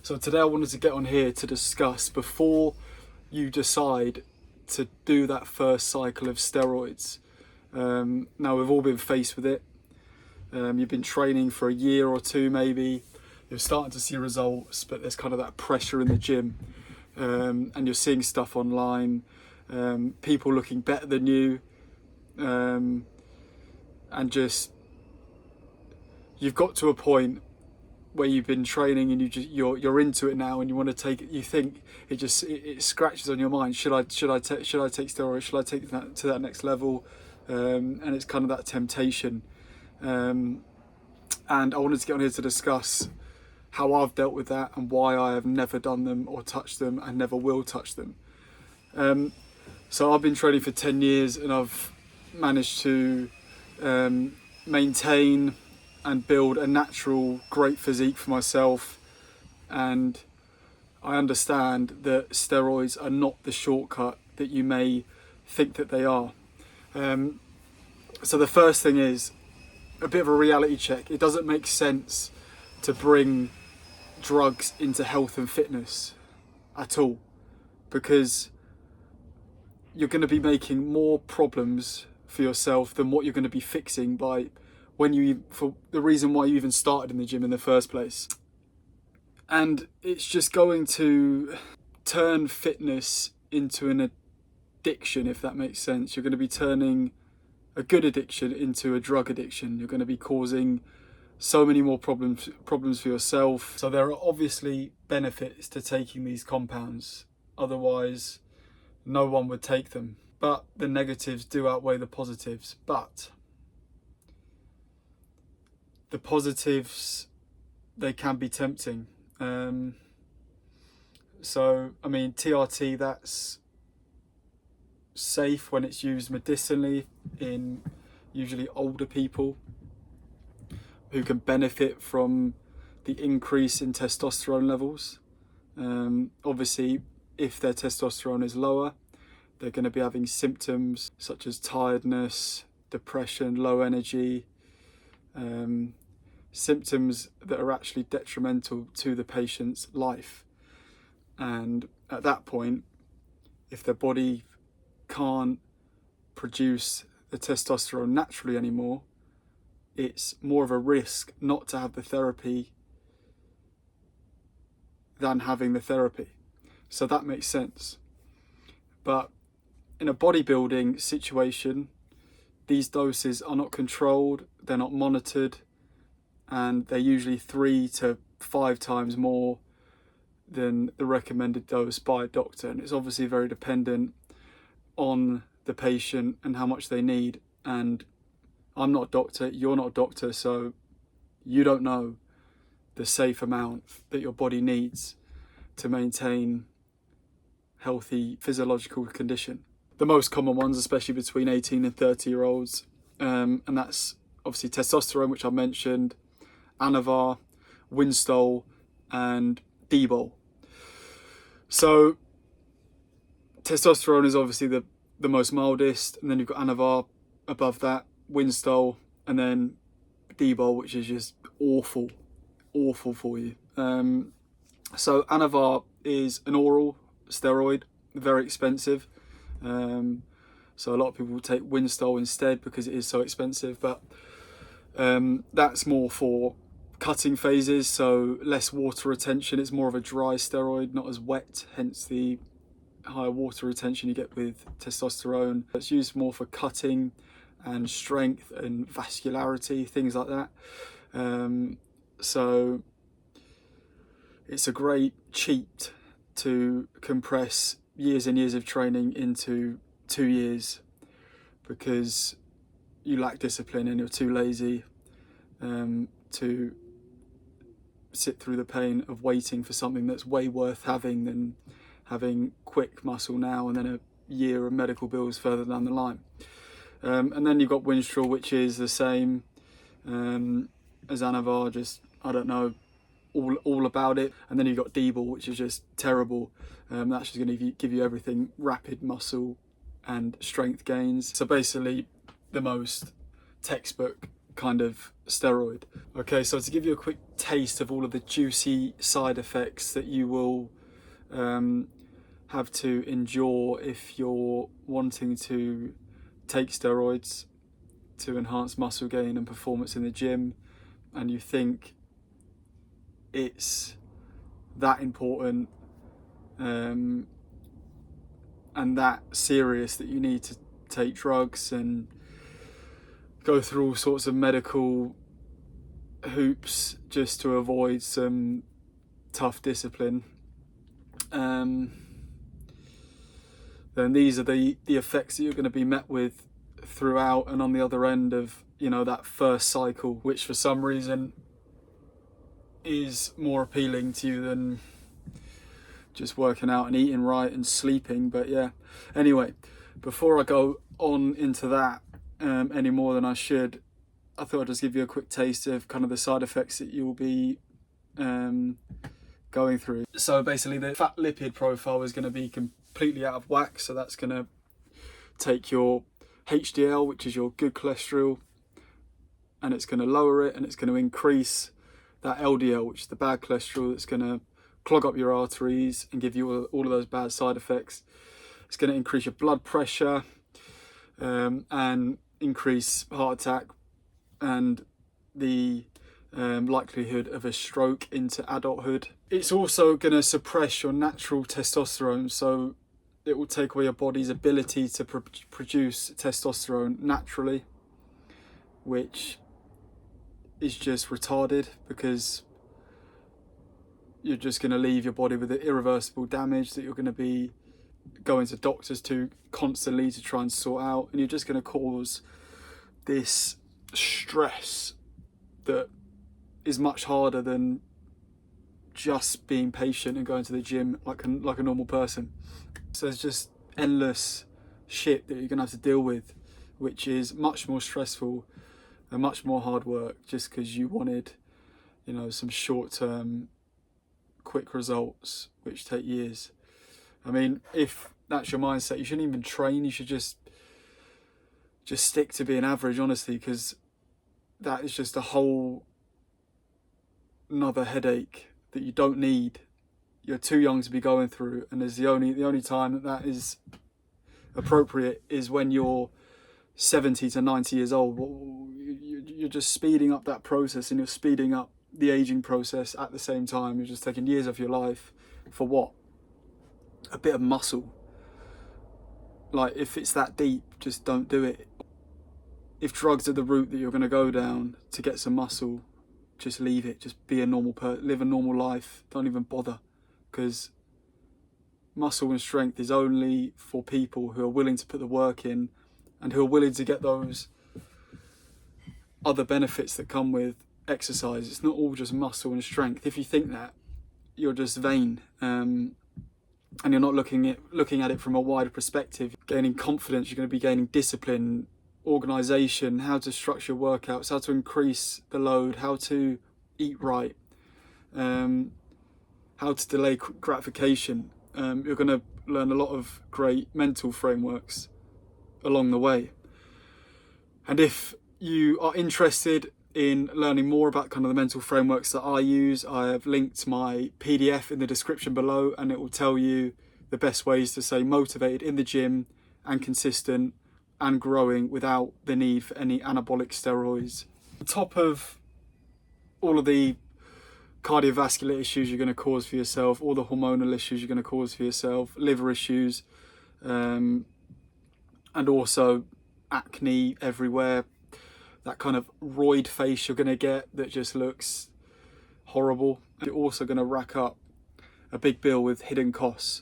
So today I wanted to get on here to discuss, before you decide to do that first cycle of steroids. Now we've all been faced with it. You've been training for a year or two maybe, you're starting to see results, but there's kind of that pressure in the gym, and you're seeing stuff online, people looking better than you, and just, you've got to a point where you've been training and you're into it now, and you want to take it. You think it scratches on your mind. Should I take steroids? Should I take that to that next level? And it's kind of that temptation. And I wanted to get on here to discuss how I've dealt with that and why I have never done them or touched them and never will touch them. So I've been training for 10 years and I've managed to maintain and build a natural great physique for myself, and I understand that steroids are not the shortcut that you may think that they are. So the first thing is a bit of a reality check. It doesn't make sense to bring drugs into health and fitness at all, because you're going to be making more problems for yourself than what you're going to be fixing by for the reason why you even started in the gym in the first place. And it's just going to turn fitness into an addiction, if that makes sense. You're going to be turning a good addiction into a drug addiction. You're going to be causing so many more problems for yourself. So there are obviously benefits to taking these compounds, otherwise no one would take them. But the negatives do outweigh the positives. But the positives, they can be tempting. So, I mean, TRT, that's safe when it's used medicinally in usually older people who can benefit from the increase in testosterone levels. Obviously, if their testosterone is lower, they're going to be having symptoms such as tiredness, depression, low energy, symptoms that are actually detrimental to the patient's life. And at that point, if their body can't produce the testosterone naturally anymore, it's more of a risk not to have the therapy than having the therapy. So that makes sense. But in a bodybuilding situation, these doses are not controlled, they're not monitored, and they're usually 3 to 5 times more than the recommended dose by a doctor. And it's obviously very dependent on the patient and how much they need. And I'm not a doctor, you're not a doctor, so you don't know the safe amount that your body needs to maintain healthy physiological condition. The most common ones, especially between 18 and 30-year-olds, and that's obviously testosterone, which I mentioned, Anavar, Winstol, and D-bol. So testosterone is obviously the most mildest, and then you've got Anavar above that, Winstol, and then D-bol, which is just awful for you. So Anavar is an oral steroid, very expensive. So a lot of people will take Winstol instead because it is so expensive, but that's more for cutting phases, so less water retention. It's more of a dry steroid, not as wet, hence the higher water retention you get with testosterone. It's used more for cutting and strength and vascularity, things like that. So it's a great cheat to compress years and years of training into 2 years because you lack discipline and you're too lazy to sit through the pain of waiting for something that's way worth having than having quick muscle now and then a year of medical bills further down the line. And then you've got Winstrol, which is the same as Anavar, just, I don't know all about it. And then you've got D-bol, which is just terrible. That's just going to give you everything, rapid muscle and strength gains. So basically the most textbook kind of steroid. Okay, so to give you a quick taste of all of the juicy side effects that you will have to endure if you're wanting to take steroids to enhance muscle gain and performance in the gym, and you think it's that important and that serious that you need to take drugs and go through all sorts of medical hoops just to avoid some tough discipline, then these are the effects that you're going to be met with throughout and on the other end of, you know, that first cycle, which for some reason is more appealing to you than just working out and eating right and sleeping. But yeah, anyway, before I go on into that any more than I should, I thought I'd just give you a quick taste of kind of the side effects that you'll be going through. So basically the fat lipid profile is going to be completely out of whack, so that's going to take your HDL, which is your good cholesterol, and it's going to lower it, and it's going to increase that LDL, which is the bad cholesterol, that's going to clog up your arteries and give you all of those bad side effects. It's going to increase your blood pressure and increase heart attack and the likelihood of a stroke into adulthood. It's also going to suppress your natural testosterone, so it will take away your body's ability to produce testosterone naturally, which is just retarded, because you're just going to leave your body with irreversible damage that you're going to be going to doctors to constantly to try and sort out, and you're just going to cause this stress that is much harder than just being patient and going to the gym like a normal person. So there's just endless shit that you're going to have to deal with, which is much more stressful and much more hard work, just because you wanted, you know, some short-term quick results which take years. I mean, if that's your mindset, you shouldn't even train. You should just stick to being average, honestly, because that is just a whole another headache that you don't need. You're too young to be going through, and there's the only time that is appropriate is when you're 70 to 90 years old. You're just speeding up that process, and you're speeding up the aging process at the same time. You're just taking years off your life for what? A bit of muscle. Like, if it's that deep, just don't do it. If drugs are the route that you're going to go down to get some muscle, just leave it. Just be a normal live a normal life. Don't even bother, because muscle and strength is only for people who are willing to put the work in and who are willing to get those other benefits that come with exercise. It's not all just muscle and strength. If you think that, you're just vain, and you're not looking at it from a wider perspective. Gaining confidence, you're going to be gaining discipline, organisation, how to structure workouts, how to increase the load, how to eat right, how to delay gratification. You're going to learn a lot of great mental frameworks along the way. And if you are interested in learning more about kind of the mental frameworks that I use, I have linked my PDF in the description below, and it will tell you the best ways to stay motivated in the gym and consistent and growing without the need for any anabolic steroids. On top of all of the cardiovascular issues you're going to cause for yourself, all the hormonal issues you're going to cause for yourself, liver issues, and also acne everywhere, that kind of roid face you're going to get that just looks horrible. You're also going to rack up a big bill with hidden costs.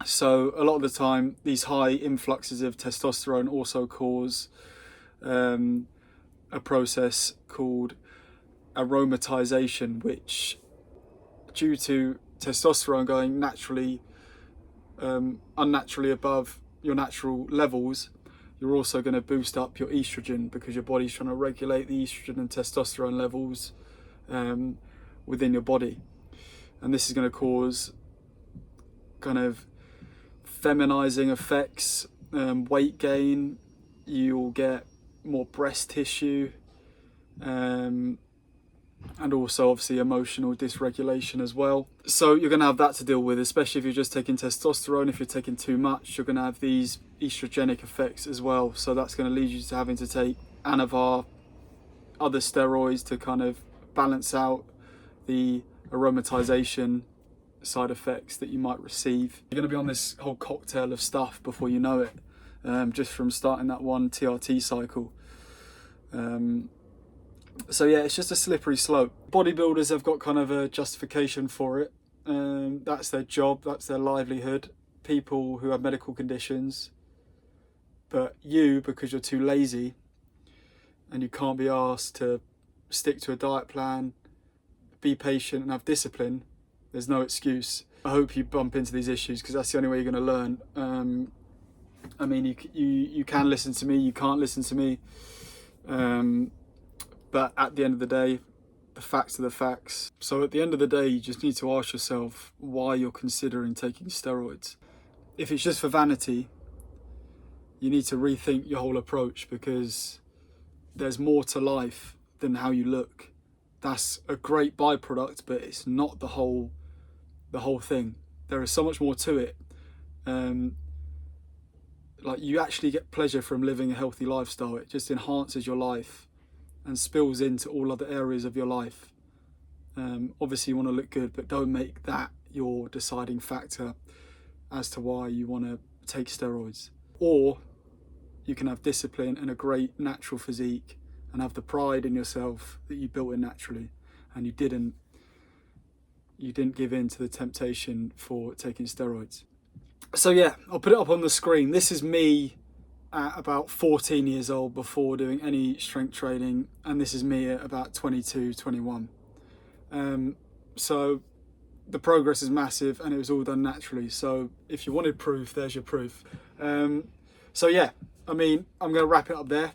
So a lot of the time, these high influxes of testosterone also cause a process called aromatization, which, due to testosterone going naturally, unnaturally above your natural levels, you're also going to boost up your estrogen, because your body's trying to regulate the estrogen and testosterone levels within your body. And this is going to cause kind of feminizing effects, weight gain. You'll get more breast tissue, and also obviously emotional dysregulation as well. So you're going to have that to deal with, especially if you're just taking testosterone. If you're taking too much, you're going to have these estrogenic effects as well. So that's going to lead you to having to take Anavar, other steroids to kind of balance out the aromatization side effects that you might receive. You're going to be on this whole cocktail of stuff before you know it, just from starting that one TRT cycle. So yeah, it's just a slippery slope. Bodybuilders have got kind of a justification for it. That's their job, that's their livelihood. People who have medical conditions, but you, because you're too lazy and you can't be asked to stick to a diet plan, be patient and have discipline, there's no excuse. I hope you bump into these issues, because that's the only way you're going to learn. I mean, you can listen to me, you can't listen to me. But at the end of the day, the facts are the facts. So at the end of the day, you just need to ask yourself why you're considering taking steroids. If it's just for vanity, you need to rethink your whole approach, because there's more to life than how you look. That's a great byproduct, but it's not the whole thing. There is so much more to it. Like, you actually get pleasure from living a healthy lifestyle. It just enhances your life and spills into all other areas of your life. Obviously you want to look good, but don't make that your deciding factor as to why you want to take steroids. Or you can have discipline and a great natural physique and have the pride in yourself that you built it naturally, and you didn't give in to the temptation for taking steroids. So yeah, I'll put it up on the screen. This is me at about 14 years old, before doing any strength training, and this is me at about 22, 21. So the progress is massive, and it was all done naturally. So if you wanted proof, there's your proof. So yeah, I mean, I'm going to wrap it up there.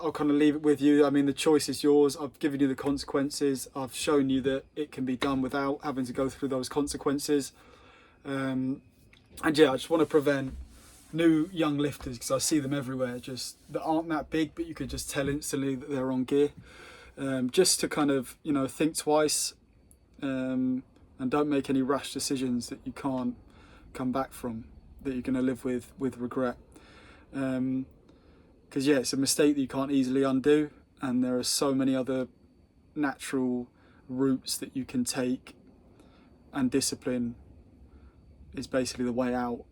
I'll kind of leave it with you. I mean, the choice is yours. I've given you the consequences. I've shown you that it can be done without having to go through those consequences. And yeah, I just want to prevent new young lifters, because I see them everywhere, just that aren't that big, but you could just tell instantly that they're on gear. Just to kind of, think twice, and don't make any rash decisions that you can't come back from, that you're going to live with regret. Because yeah, it's a mistake that you can't easily undo, and there are so many other natural routes that you can take, and discipline is basically the way out.